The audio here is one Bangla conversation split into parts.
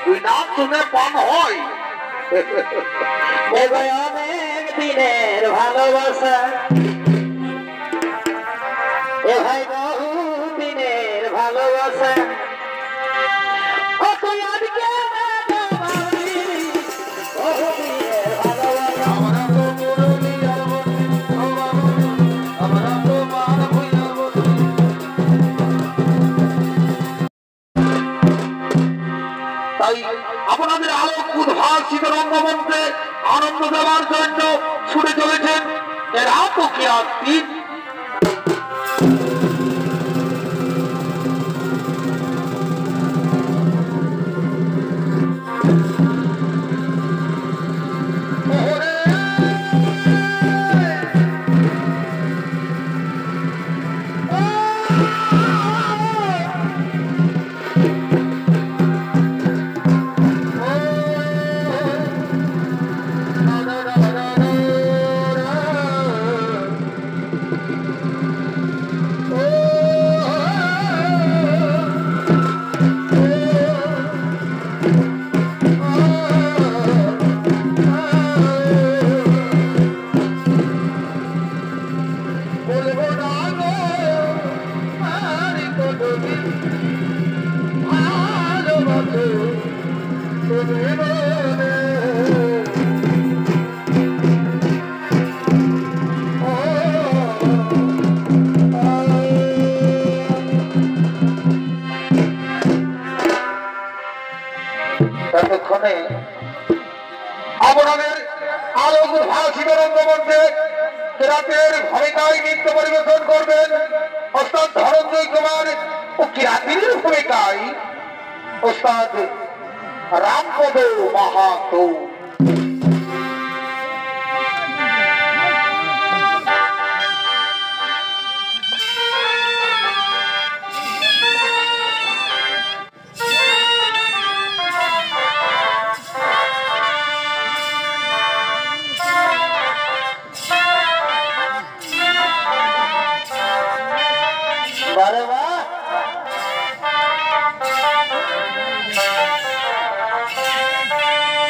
তুই নাম শুনে পান হয় অনেক দিনের ভালোবাসা এ ভাই বহু দিনের ভালোবাসা তাই আপনাদের আলোক উদ্ভাসিত রঙ্গমঞ্চে আনন্দ দেওয়ার জন্য ছুটে চলেছেন এর আপকিয়ার দ্বীপ ততক্ষণে আপনাদের আলোক উদ্ভাসিত রঙ্গমঞ্চে রাতের ভূমিকায় নৃত্য পরিবেশন করবেন ওস্তাদ ধনঞ্জয় কুমার ও কিরাতির ভূমিকায় ওস্তাদ রামপদ মাহাতো।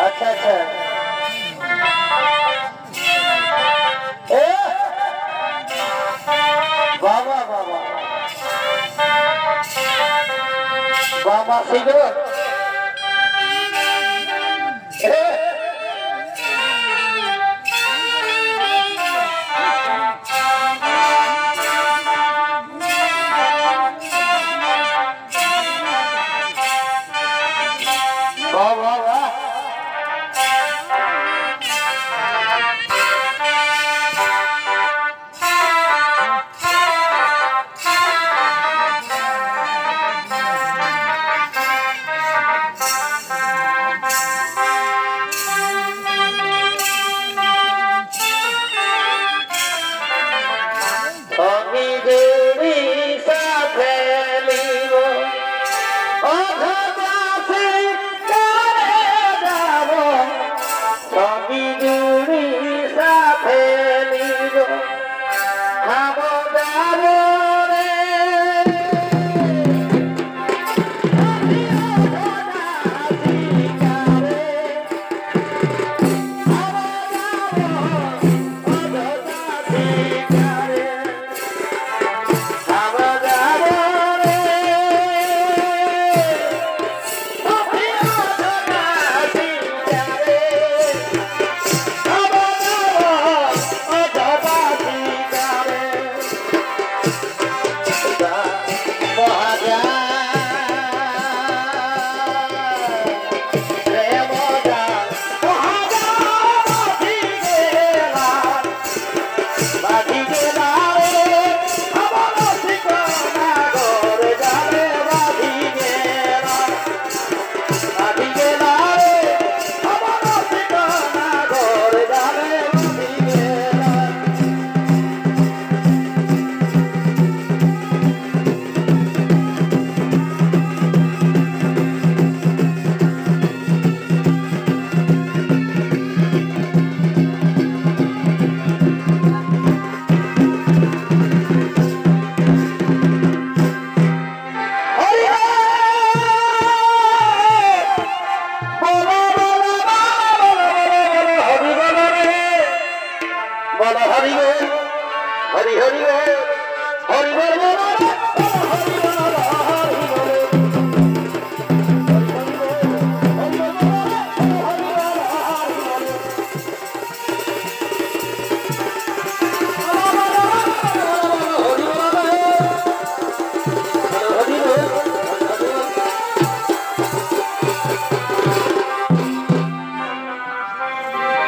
अच्छा अच्छा बाबा बाबा बाबा सीधो হরি হরি বল, হরি বল বল, হরি বল, হরি বল।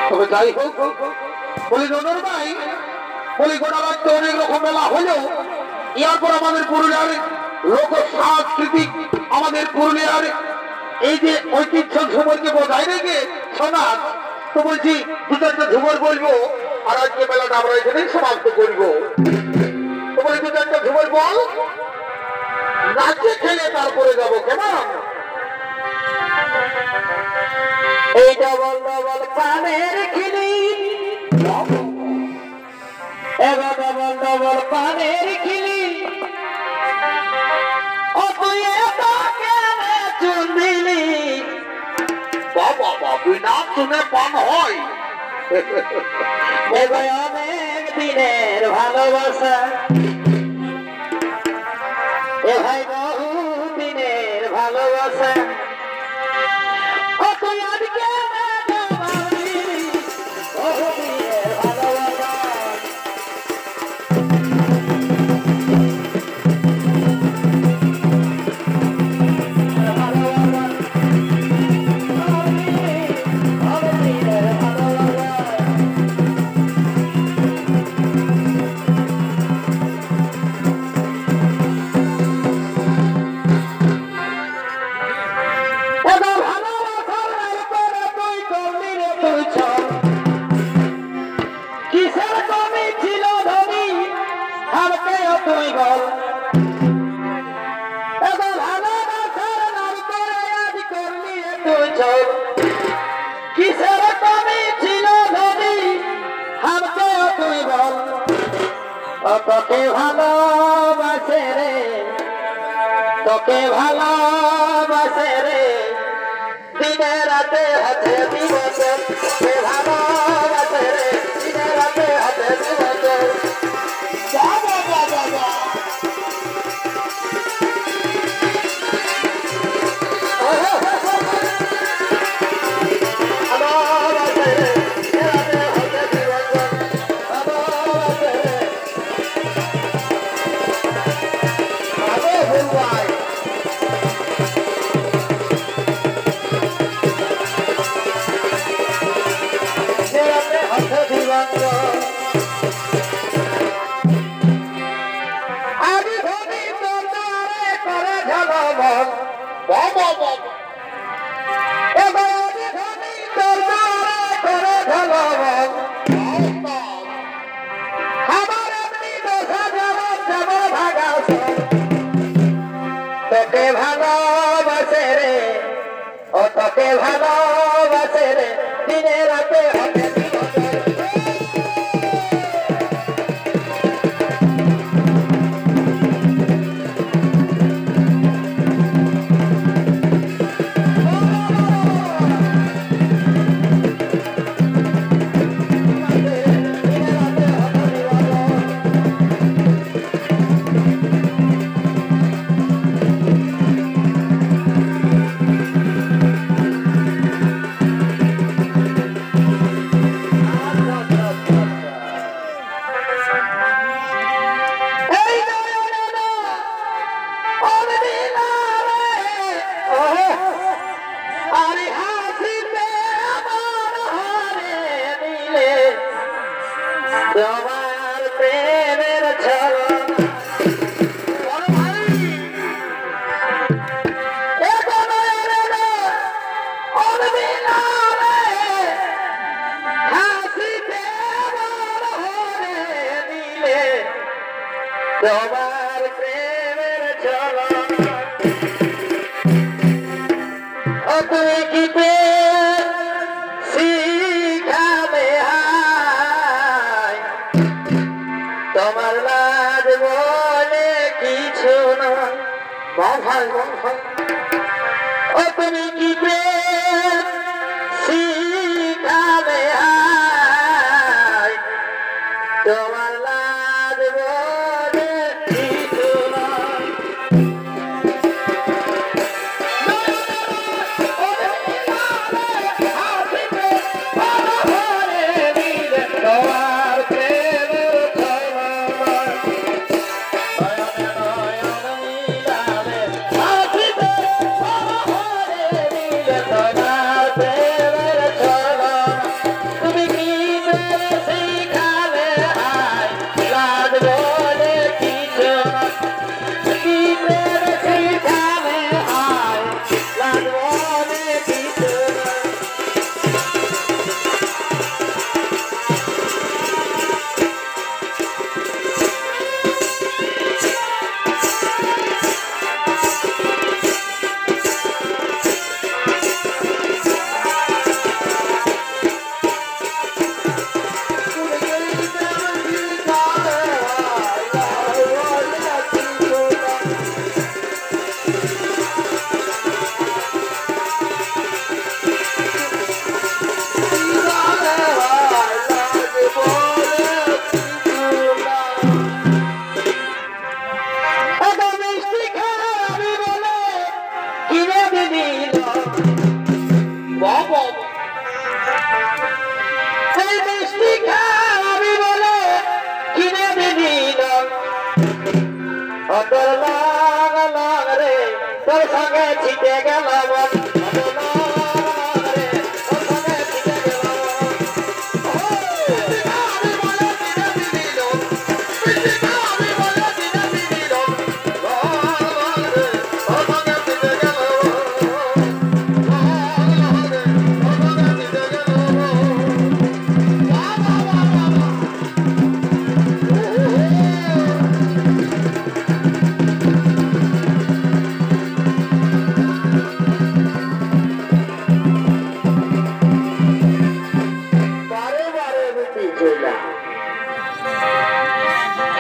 তবে যাই হোক, বলি জনের ভাই, বলি গোটা রাজ্যে অনেক রকম মেলা হলেও এরপর আমাদের পুরুলিয়ার লোক সাংস্কৃতিক, আমাদের পুরুলিয়ার এই যে ঐতিহ্য ঝুমরকে বজায় রেখে সমাজ, তো বলছি দু চারটা ঝুমর বলবো আর আজকে মেলাটা আমরা এখানেই সমাপ্ত করবো। তো বলি দু চারটা ঝুমর বল, নাচে খেলে তারপরে যাবো, কেমন? এই ডবল ডবল পানের খিলি, এবার ডবল ডবল পানের খিলি, ও তুই এত কেন চুন দিলি? বাবা বাবু না শুনে পান হয়। এবার অনেক দিনের ভালোবাসা, এ ভাই বহু দিনের ভালোবাসা, ও তুই আজকে বহু দিনের ভালোবাসা। কিসের কমি ছিল ধনী, হারতে তুই বল। এবার ভালোবাসার নাম করে আজ করলি তুই চল। কিসের কমি ছিল ধনী, হারতে তুই বল। ও তোকে ভালোবাসে রে, তোকে ভালোবাসে রে, দিনে রাতে হাতে দিবস, তোকে ভালোবাসে রে, দিনে রাতে হাতে দিবস। বাবা বাবা বাবা, ভালোবাসে রে, দিনে রাতে হাতে দিবস, ভালোবাসে রে। আরে ভাই আমি ধনী তোরে করে ঝলমল, বাবা বাবা এবার আমি ধনী তোরে করে ঝলমল। আমার এমনি দশা যাব যাব ভাগা, তোকে ভালোবাসে রে, ও তোকে ভালোবাসে রে, দিনে রাতে হাতে দিবস। তোমার প্রেমের ছলনা, তোমার প্রেমের ছলনা, ও তুই কি প্রেম শিখাবে হায়, তোমার লাজ বলে কিছু না। ভাই ভাই, ও তুমি কি প্রেম শিখাবে হায়, তোমার লাজ ছিটে গেল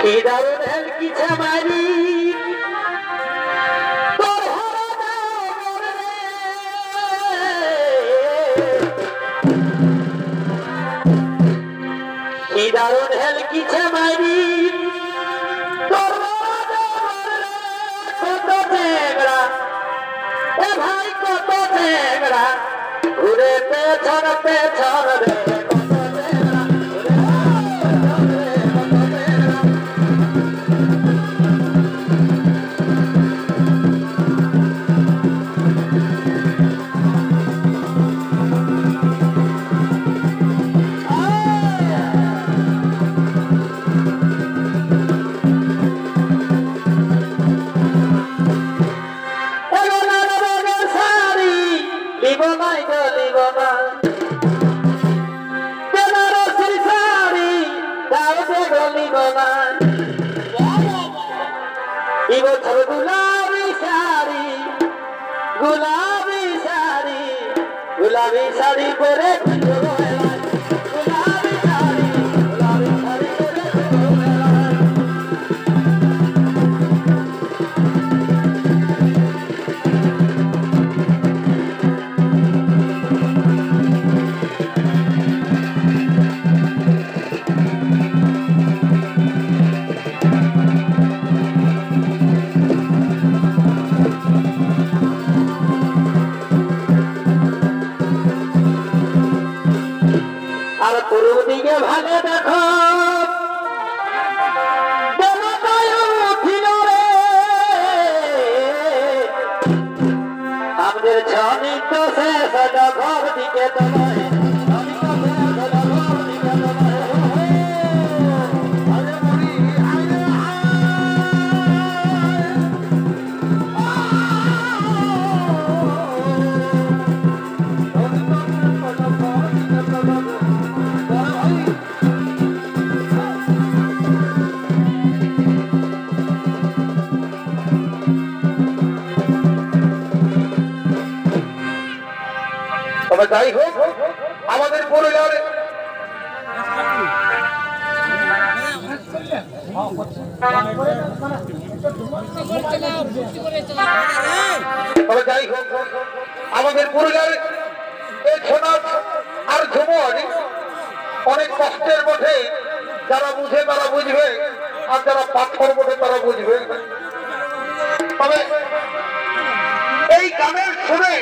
কি দারুণ হেলকি ছামারি কি দারুণ হেলকি ছামারি কত টেংরা এ ভাই কত টেংরা ঘুরে পেছন পেছন রে गुलाबी साड़ी परे गुलाबी साड़ी আর পুরো দিকে ভালো দেখো আমাদের ছনি তো শেষ ঘর দিকে তোমায় তবে যাই হোক আমাদের পরিবারে তবে যাই হোক আমাদের পরিবারে এই সোনা আর ঝুমর অনেক কষ্টের মধ্যে যারা বুঝে তারা বুঝবে আর যারা পাথর মধ্যে তারা বুঝবে তবে এই গানের শুনে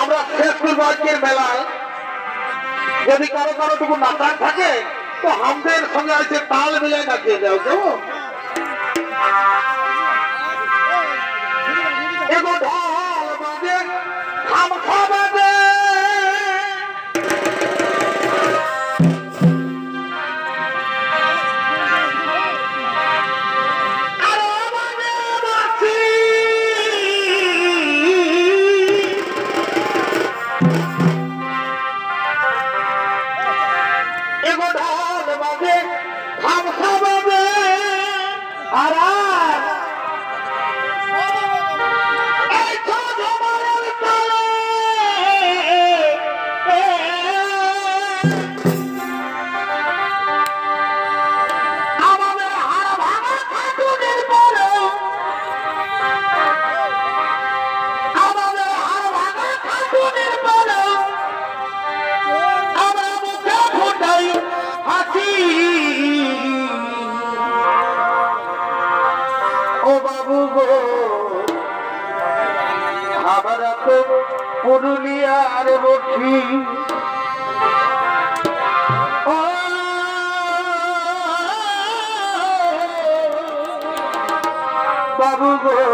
আমরা শেষ করবো আজকের মেলায় যদি কারো কারোটুকু নাচার থাকে তো আমাদের সঙ্গে আছে তাল মিলে নাচিয়ে যাও কেমন এগো ঢাল বাজে খামখা বাজে পুরুলিয়ার বসি বাবু গো